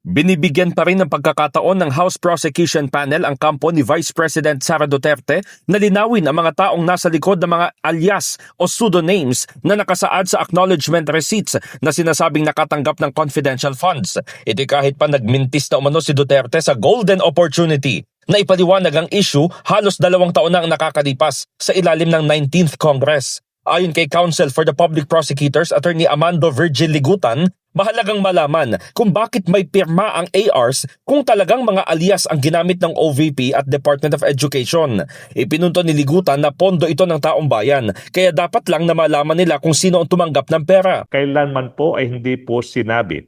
Binibigyan pa rin ng pagkakataon ng House Prosecution Panel ang kampo ni Vice President Sara Duterte na linawin ang mga taong nasa likod ng mga alias o pseudonames na nakasaad sa acknowledgement receipts na sinasabing nakatanggap ng confidential funds. Ito kahit pa nagmintis na umano si Duterte sa golden opportunity na ipaliwanag ang issue halos 2 taon na ang nakakalipas sa ilalim ng 19th Congress. Ayon kay Counsel for the Public Prosecutors, Attorney Amando Virgil Ligutan, mahalagang malaman kung bakit may pirma ang ARs kung talagang mga alias ang ginamit ng OVP at Department of Education. Ipinunto ni Ligutan na pondo ito ng taong bayan, kaya dapat lang na malaman nila kung sino ang tumanggap ng pera. Kailanman po ay hindi po sinabi.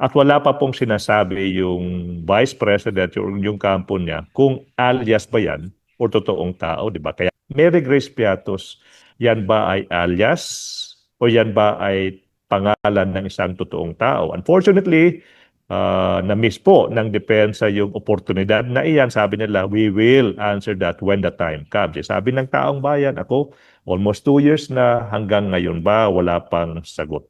At wala pa pong sinasabi yung Vice President o yung kampo niya kung alias ba yan o totoong tao, di ba? Kaya Mary Grace Piatos, yan ba ay alias o yan ba ay pangalan ng isang totoong tao? Unfortunately, na-miss po ng depensa yung oportunidad na iyan. Sabi nila, we will answer that when the time comes. Sabi ng taong bayan, ako, almost 2 years na, hanggang ngayon ba wala pang sagot.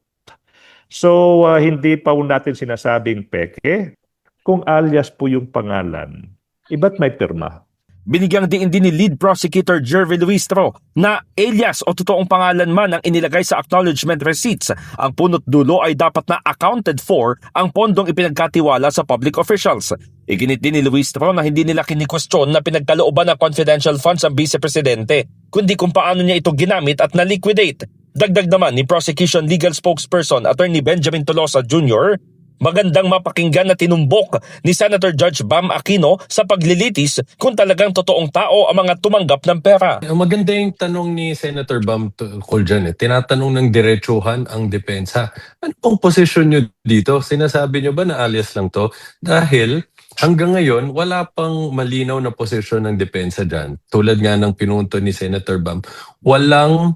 So, hindi pa natin sinasabing peke. Kung alias po yung pangalan, iba't may pirma. Binigyang diin din ni Lead Prosecutor Jervy Luistro na alias o totoong pangalan man ang inilagay sa acknowledgement receipts, ang punot dulo ay dapat na accounted for ang pondong ipinagkatiwala sa public officials. Iginit din ni Luistro na hindi nila kinikwestiyon na pinagkalooban ng confidential funds ang Vice Presidente, kundi kung paano niya ito ginamit at na-liquidate. Dagdag naman ni Prosecution Legal Spokesperson Attorney Benjamin Tolosa Jr., magandang mapakinggan na tinumbok ni Senator Judge Bam Aquino sa paglilitis kung talagang totoong tao ang mga tumanggap ng pera. Maganda yung tanong ni Senator Bam tungkol dyan. Tinatanong ng diretsuhan ang depensa. Ano pong posisyon nyo dito? Sinasabi nyo ba na alias lang to? Dahil hanggang ngayon, wala pang malinaw na posisyon ng depensa dyan. Tulad nga ng pinunto ni Senator Bam, walang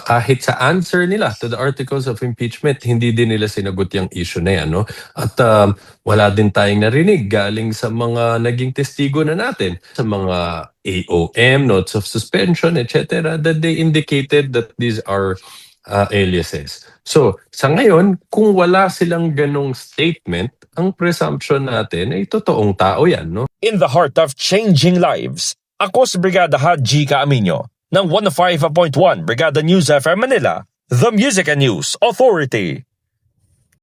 kahit sa answer nila to the articles of impeachment, hindi din nila sinagot yung issue na yan. No? At wala din tayong narinig galing sa mga naging testigo na natin, sa mga AOM, notes of suspension, etc., that they indicated that these are aliases. So, sa ngayon, kung wala silang ganong statement, ang presumption natin ay totoong tao yan. No? In the heart of changing lives, ako si Brigada Haji Caaminio ng 105.1 Brigada News FM Manila, The Music and News Authority.